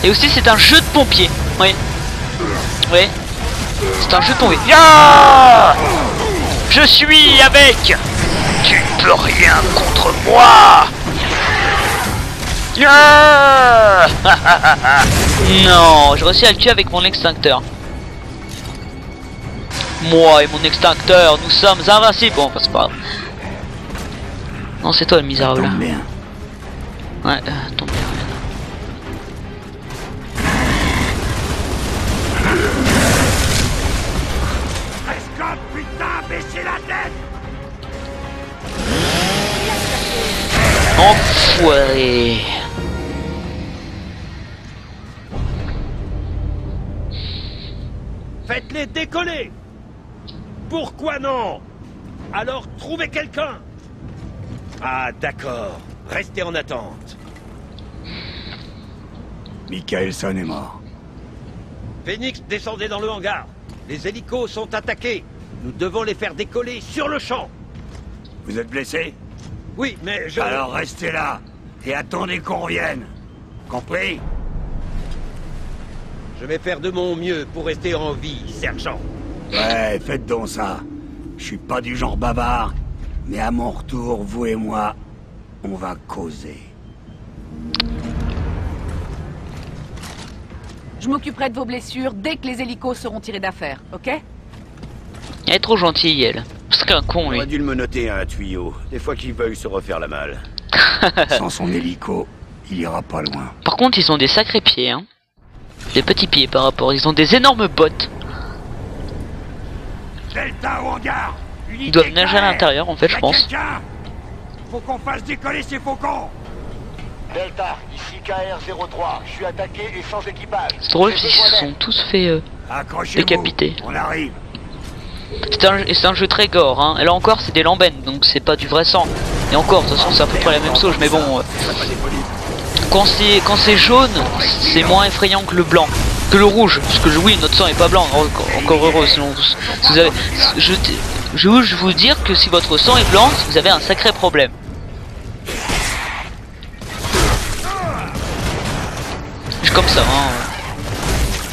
Et aussi c'est un jeu de pompier. Oui. Oui. C'est un jeu de pompier. Yeah, je suis avec. Tu ne peux rien contre moi. Yeah. Non, je réussis à le tuer avec mon extincteur. Moi et mon extincteur, nous sommes invincibles. Bon, c'est pas grave. Non, c'est toi le misérable. Tombe bien. Ouais, tombe bien. Escope, putain, baissez la tête. Enfoiré. Faites-les décoller. Pourquoi non? Alors trouvez quelqu'un. Ah, d'accord. Restez en attente. Michaelson est mort. Phoenix, descendez dans le hangar. Les hélicos sont attaqués. Nous devons les faire décoller sur le champ. Vous êtes blessé? Oui, mais je... Alors restez là et attendez qu'on revienne. Compris? Je vais faire de mon mieux pour rester en vie, sergent. Ouais, faites donc ça. Je suis pas du genre bavard, mais à mon retour, vous et moi, on va causer. Je m'occuperai de vos blessures dès que les hélicos seront tirés d'affaire, ok? Elle est trop gentille, elle. C'est qu'un con, lui. J'aurais dû le menotter à un tuyau. Des fois qu'il veuille se refaire la malle. Sans son hélico, il ira pas loin. Par contre, ils ont des sacrés pieds, hein. Des petits pieds par rapport. Ils ont des énormes bottes. Delta au hangar. Ils doivent nager à l'intérieur, en fait, je pense. Faut qu'on fasse décoller ces faucons. Delta, ici KR-03. Je suis attaqué et sans équipage. C'est drôle, ils se sont tous fait Accrochez-vous. décapiter. On arrive. C'est un jeu très gore, hein. Et là encore, c'est des lambennes, donc c'est pas du vrai sang. Et encore, de toute façon, c'est à peu près la même chose, mais bon. Quand c'est jaune, c'est moins effrayant que le blanc, que le rouge. Parce que oui, notre sang est pas blanc, encore heureux. Sinon, vous avez, je veux vous dire que si votre sang est blanc, vous avez un sacré problème. C'est comme ça, hein.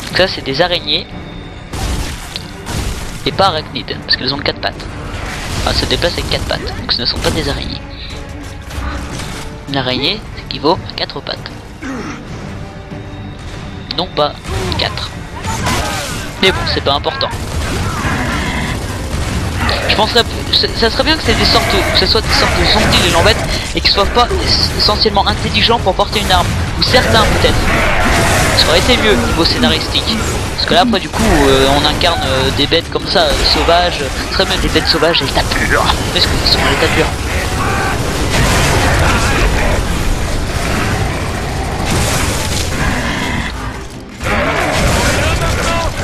Donc ça, c'est des araignées. Et pas arachnides, parce qu'elles ont 4 pattes. Enfin, se déplacent avec 4 pattes, donc ce ne sont pas des araignées. Une araignée, ça équivaut à 4 pattes. Non pas 4. Mais bon, c'est pas important. Je penserais, ça serait bien que c'est des sortes, que ce soit des sortes de zombies les lambettes et qu'ils soient pas essentiellement intelligents pour porter une arme. Ou certains peut-être. Ça aurait été mieux niveau scénaristique. Parce que là après du coup on incarne des bêtes comme ça, sauvages. Ce serait même des bêtes sauvages et tapures. Qu'est-ce que sont les tapures?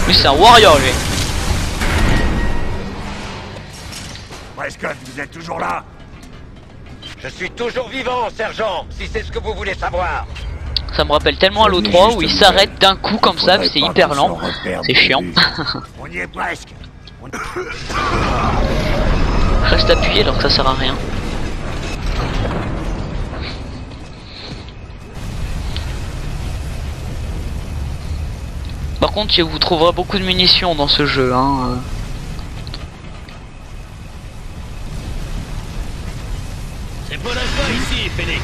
Lui c'est un warrior lui. Prescott, vous êtes toujours là? Je suis toujours vivant, sergent, si c'est ce que vous voulez savoir. Ça me rappelle tellement à l'O3 où il s'arrête d'un coup comme ça, c'est hyper lent. C'est chiant. On y est presque. Reste appuyé alors que ça sert à rien. Par contre, vous trouverez beaucoup de munitions dans ce jeu, hein. C'est pas la fin ici, Phoenix.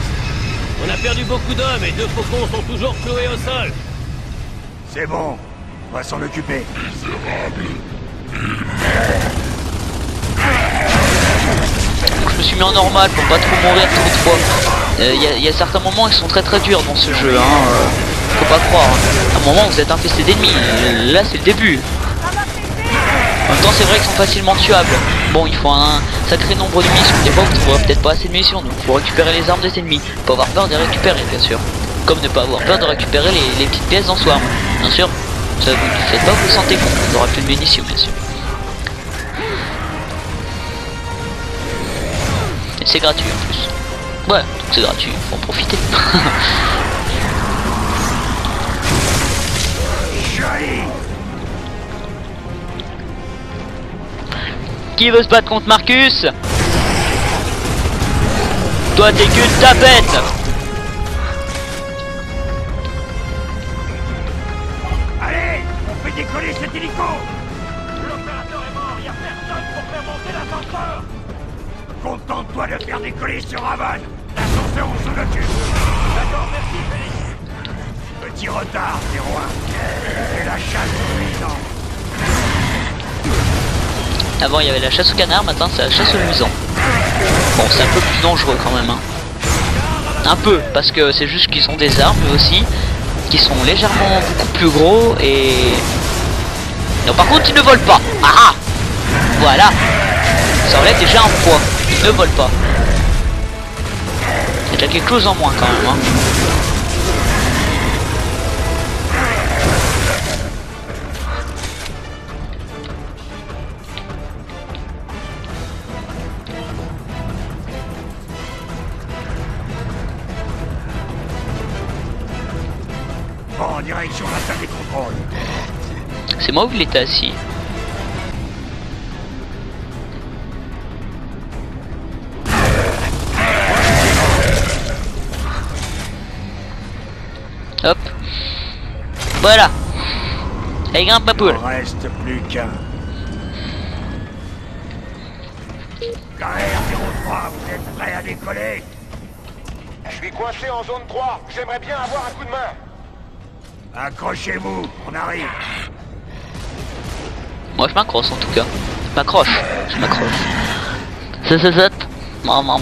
On a perdu beaucoup d'hommes et 2 faucons sont toujours cloués au sol. C'est bon. On va s'en occuper. Je me suis mis en normal pour pas trop mourir trop de fois. Il y a certains moments qui sont très durs dans ce jeu, hein. Faut pas croire. Hein. À un moment vous êtes infesté d'ennemis. Là c'est le début. En même temps c'est vrai qu'ils sont facilement tuables. Bon, il faut un sacré nombre de munitions. Des fois vous trouverez peut-être pas assez de munitions, donc il faut récupérer les armes des ennemis. Faut avoir peur de les récupérer bien sûr. Comme ne pas avoir peur de récupérer les petites pièces dans Swarm. Bien sûr. Ça vous ne faites pas vous sentez con, vous n'aurez plus de munitions bien sûr. Et c'est gratuit en plus. Ouais, donc c'est gratuit, faut en profiter. Qui veut se battre contre Marcus? Toi t'es qu'une tapette. hélico! L'opérateur est mort, y a personne pour faire monter l'ascenseur! Contente-toi de faire décoller sur Havane! L'ascenseur, on s'en occupe! D'accord, merci, Félix! Petit retard, 01. Et la chasse aux luisants. Avant il y avait la chasse au canard, maintenant c'est la chasse au luisant. Bon, c'est un peu plus dangereux quand même. Hein. Un peu, parce que c'est juste qu'ils ont des armes eux aussi, qui sont légèrement beaucoup plus gros et... Non, par contre ils ne volent pas. Ah, voilà. Ça enlève déjà un poids. Ils ne volent pas. Il y a déjà quelque chose en moins quand même. Hein. En direction de la salle des contrôles. C'est moi où il était assis. Hop. Voilà. Allez, grimpe ma poule. Il en reste plus qu'un. KR-03, vous êtes prêts à décoller? Je suis coincé en zone 3. J'aimerais bien avoir un coup de main. Accrochez-vous, on arrive. Moi je m'accroche en tout cas. Je m'accroche. C'est. Maman.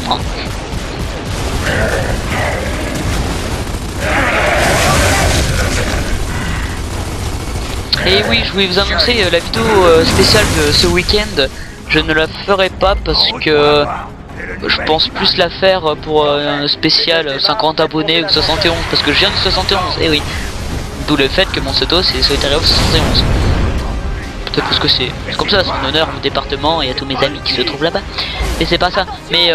Et oui, je voulais vous annoncer la vidéo spéciale de ce week-end. Je ne la ferai pas parce que je pense plus la faire pour un spécial 50 abonnés ou 71 parce que je viens de 71. Et oui. D'où le fait que mon pseudo c'est Solitaire 71. Peut-être parce que c'est comme ça, c'est en honneur à mon département et à tous mes amis qui se trouvent là-bas. Mais c'est pas ça. Mais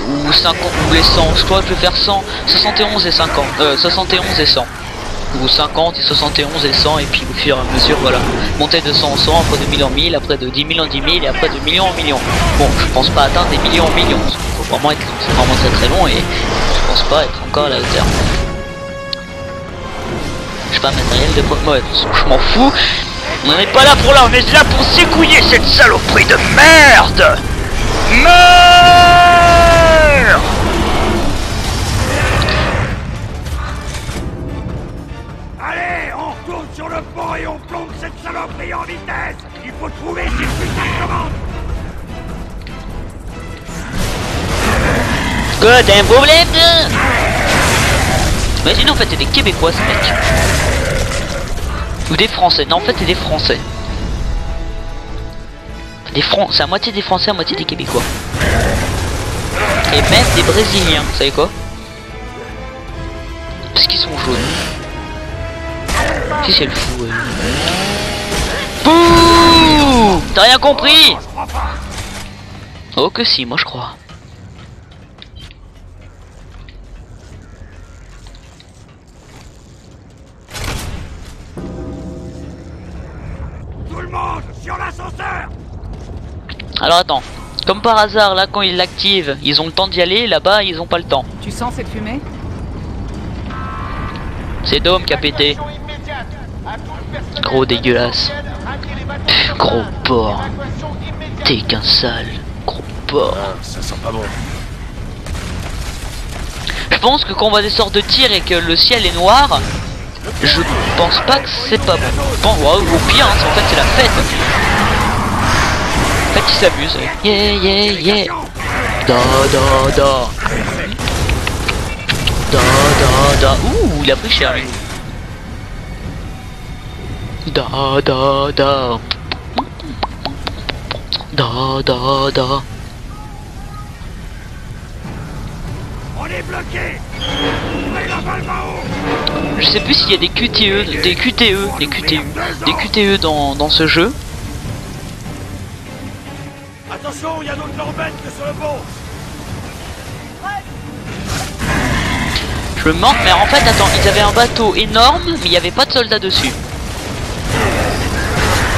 ou 50 ou les 100. Je crois que je vais faire 100, 71 et 50. 71 et 100. Ou 50 et 71 et 100 et puis au fur et à mesure voilà. Monter de 100 en 100, après de 1000 en 1000, après de 10 000 en 10 000 et après de millions en millions. Bon, je pense pas atteindre des millions en millions. Faut vraiment être, c'est vraiment très long et je pense pas être encore à la hauteur. Je sais pas, matériel de poids. Ouais, je m'en fous. On n'est pas là pour là, on est là pour s'écouiller cette saloperie de merde. Meurs. Allez, on retourne sur le pont et on plombe cette saloperie en vitesse. Il faut trouver ces putains de commandes. Quoi, t'as un problème? Imagine en fait t'es des Québécois ce mec. Ou des Français, non en fait t'es des Français. C'est à moitié des Français, à moitié des Québécois. Et même des Brésiliens, vous savez quoi? Parce qu'ils sont jaunes. Si c'est le fou. Bouh! T'as rien compris? Oh que si, moi je crois. Tout le monde sur l'ascenseur. Alors attends, comme par hasard là quand ils l'activent, ils ont le temps d'y aller, là-bas ils ont pas le temps. Tu sens cette fumée? C'est Dome qui a pété. Gros dégueulasse. Pff, gros porc. T'es qu'un sale. Gros porc. Ça sent pas bon. Je pense que quand on voit des sortes de tirs et que le ciel est noir, je pense pas que c'est pas bon. Bon, au pire, hein, en fait c'est la fête. En fait ils s'amusent. Yeah yeah yeah. Da da da. Da da da. Ouh, il a pris cher lui. Da da da. Da da da. On est bloqué. Ouvrez la valve en haut. Je sais plus s'il y a des QTE, des QTE dans ce jeu. Attention, il y a d'autres lambettes que sur le pont. Je me demande, mais en fait, attends, ils avaient un bateau énorme, mais il n'y avait pas de soldats dessus.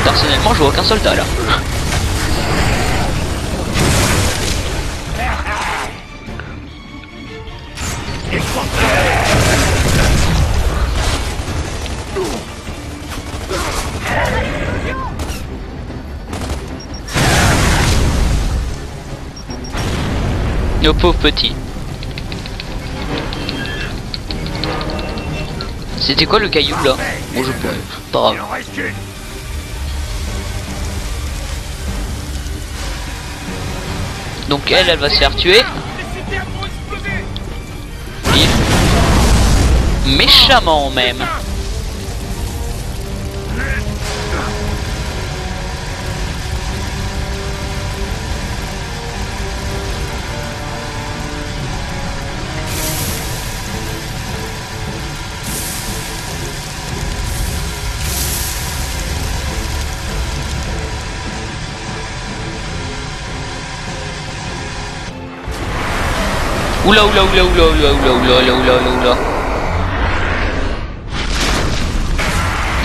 Personnellement, je vois aucun soldat là. Nos pauvres petits. C'était quoi le caillou là? Bon, je peux. Pas grave. Il en reste qu'une. Donc elle va se faire tuer. Méchamment même. Oula oula oula oula oula oula oula oula oula oula.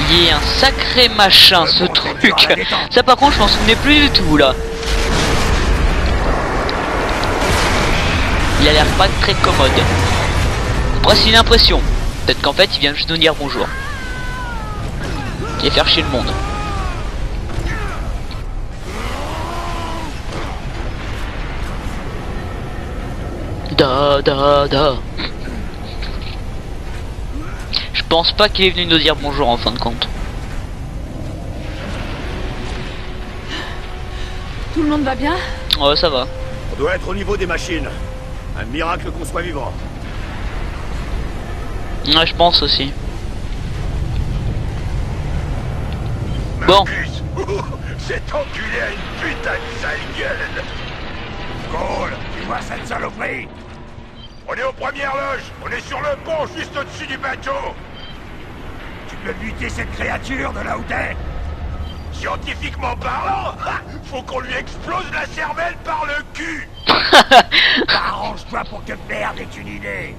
Il y a un sacré machin ce truc. Ça par contre je m'en souvenais plus du tout là. Il a l'air pas très commode. Après c'est une impression. Peut-être qu'en fait il vient juste nous dire bonjour. Et faire chier le monde. Da da da. Je pense pas qu'il est venu nous dire bonjour en fin de compte. Tout le monde va bien? Ouais, ça va. On doit être au niveau des machines. Un miracle qu'on soit vivant. Ouais, je pense aussi. Bon. Cet enculé a une putain de sale gueule. Cole, tu vois cette saloperie? On est aux premières loges. On est sur le pont, juste au-dessus du bateau. Tu peux buter cette créature de là où t'es? Scientifiquement parlant, faut qu'on lui explose la cervelle par le cul. Arrange-toi pour que merde ait une idée.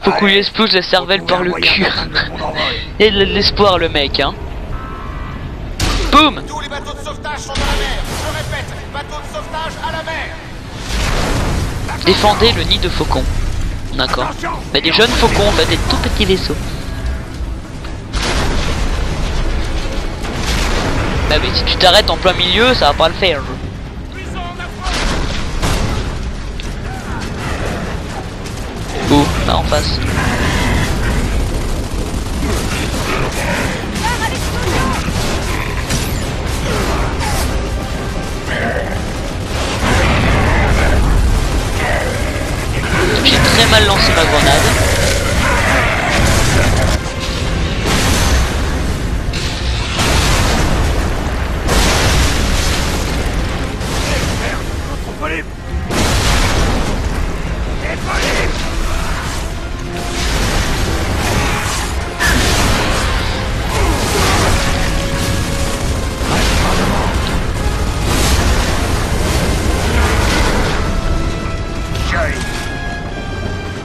Faut qu'on lui explose la cervelle par le cul. Et de l'espoir le mec hein. Boum. Tous les bateaux de sauvetage sont dans la mer. Je répète, bateaux de sauvetage à la mer. Défendez le nid de faucon. D'accord. Bah, des jeunes faucons, en fait, des tout petits vaisseaux. Bah oui, si tu t'arrêtes en plein milieu, ça va pas le faire. Où? Là en face. J'ai très mal lancé ma grenade.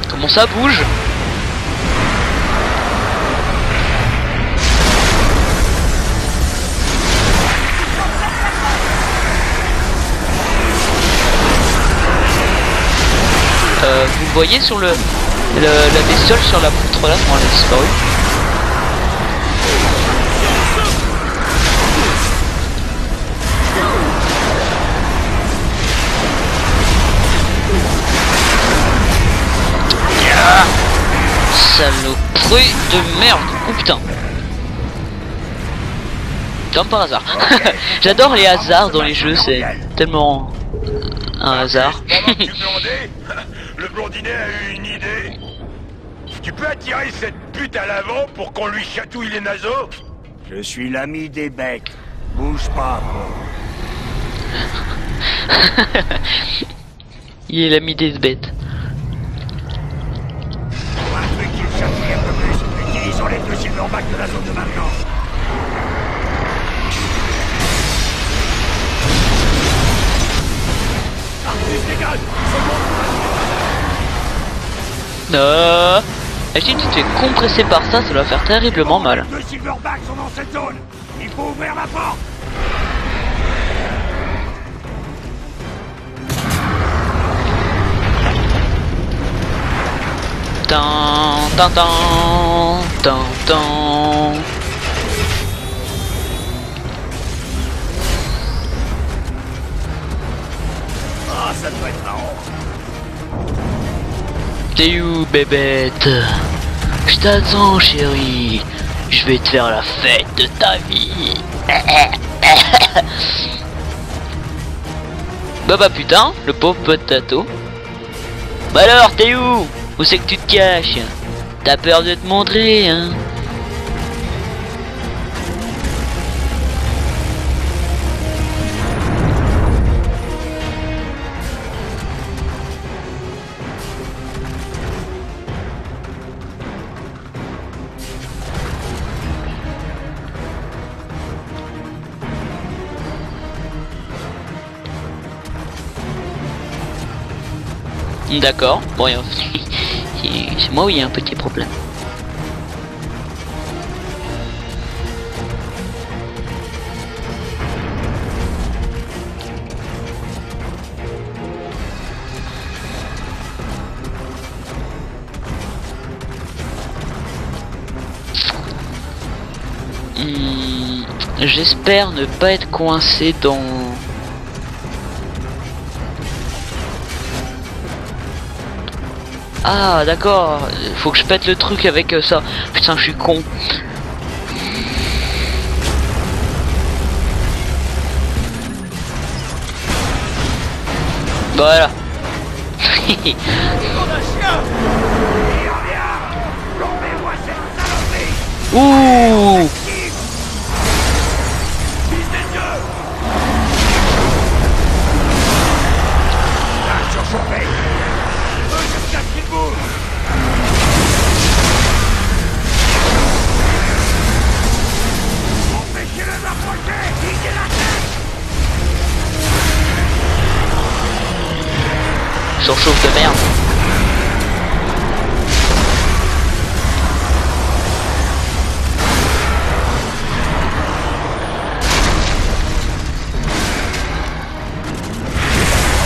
Comment ça bouge? Vous voyez sur la bestiole sur la poutre là, comment elle a disparu? Saloperie de merde. Oh putain. Comme par hasard. J'adore les hasards dans les jeux, c'est tellement un hasard. Le blondinet a eu une idée. Tu peux attirer cette pute à l'avant pour qu'on lui chatouille les naseaux? Je suis l'ami des bêtes. Bouge pas, Il est l'ami des bêtes. Pour un truc qui me chatouille un peu plus, utilisons les deux silverbacks de la zone de maintenance. Si tu te fais compresser par ça, ça doit faire terriblement mal. Les deux silverbacks sont dans cette zone. Il faut ouvrir la porte. Tan tan tan tan tan. Ah, ça doit être marrant. T'es où, bébête? Je t'attends, chérie. Je vais te faire la fête de ta vie. Bah putain, le pauvre potato. Bah alors, t'es où? Où c'est que tu te caches? T'as peur de te montrer, hein? D'accord, bon, c'est moi où il y a un petit problème. J'espère ne pas être coincé dans... Ah d'accord, faut que je pète le truc avec ça. Putain, je suis con. Voilà. Ouh. Surchauffe de merde.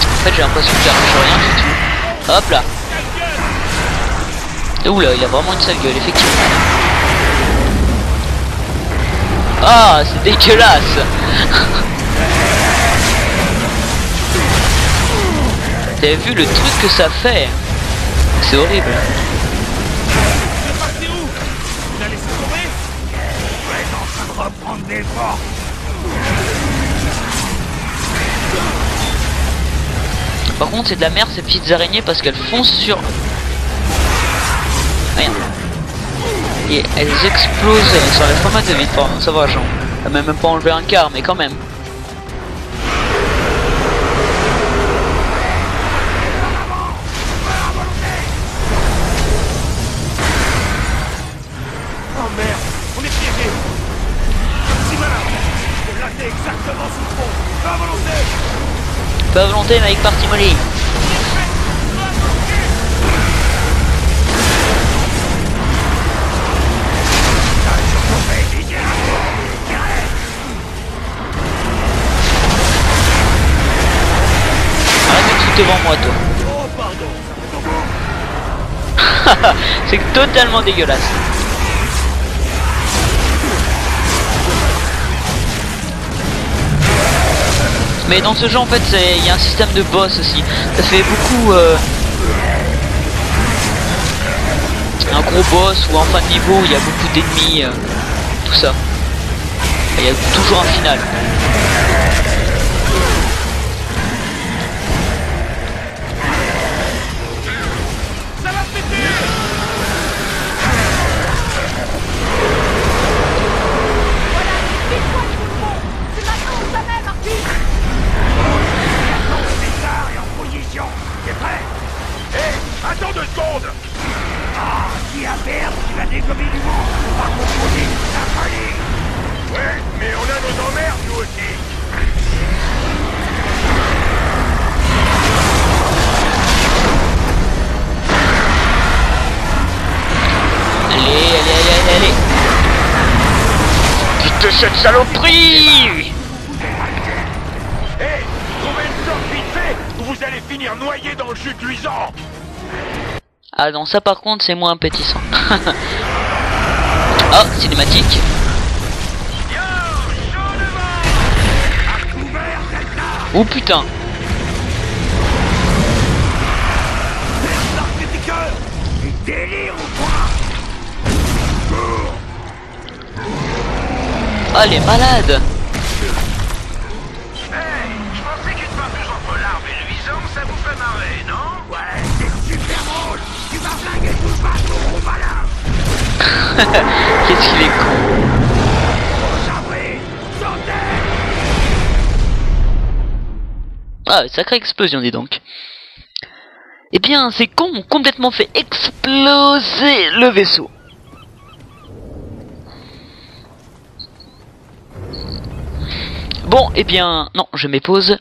En fait j'ai l'impression que j'arrache rien du tout. Hop là. Oula, il a vraiment une sale gueule, effectivement. Ah, c'est dégueulasse. T'avais vu le truc que ça fait? C'est horrible. Reprendre des forces. Par contre c'est de la merde ces petites araignées parce qu'elles foncent sur... Rien. Et elles explosent sur les formats de vide. Enfin, ça va, genre. Elle m'a même pas enlevé un quart, mais quand même. Oh merde, on est piégé. Si malin, je l'ai laté exactement sous le pont. Pas à volonté. Pas à volonté, mais avec partie molly. Devant moi, toi. Oh pardon. C'est totalement dégueulasse. Mais dans ce jeu en fait il y a un système de boss aussi. Ça fait beaucoup un gros boss ou en fin de niveau où il y a beaucoup d'ennemis, tout ça. Il y a toujours un final. Attends 2 secondes. Ah, si à perdre, tu vas dégommer du monde. On va composer la folie. Ouais, mais on a nos emmerdes, nous aussi. Allez. Putain, cette saloperie. Hé, trouvez une sorte vite fait ou vous allez finir noyé dans le jus cuisant. Ah non, ça par contre c'est moins appétissant. Oh, cinématique. Oh putain. Ah, les malades. Hey, je pensais qu'une partouche entre l'arbre et le vison, ça vous fait marrer, non? Ouais, c'est super drôle. Tu vas flinguer tout le bateau, gros malin. Qu'est-ce qu'il est con. J'abri, sautez. Ah, sacrée explosion, dis donc. Eh bien, ces cons ont complètement fait exploser le vaisseau. Bon, eh bien, non, je m'épose.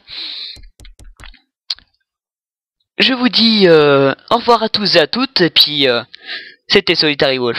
Je vous dis au revoir à tous et à toutes, et puis c'était Solitary Wolf.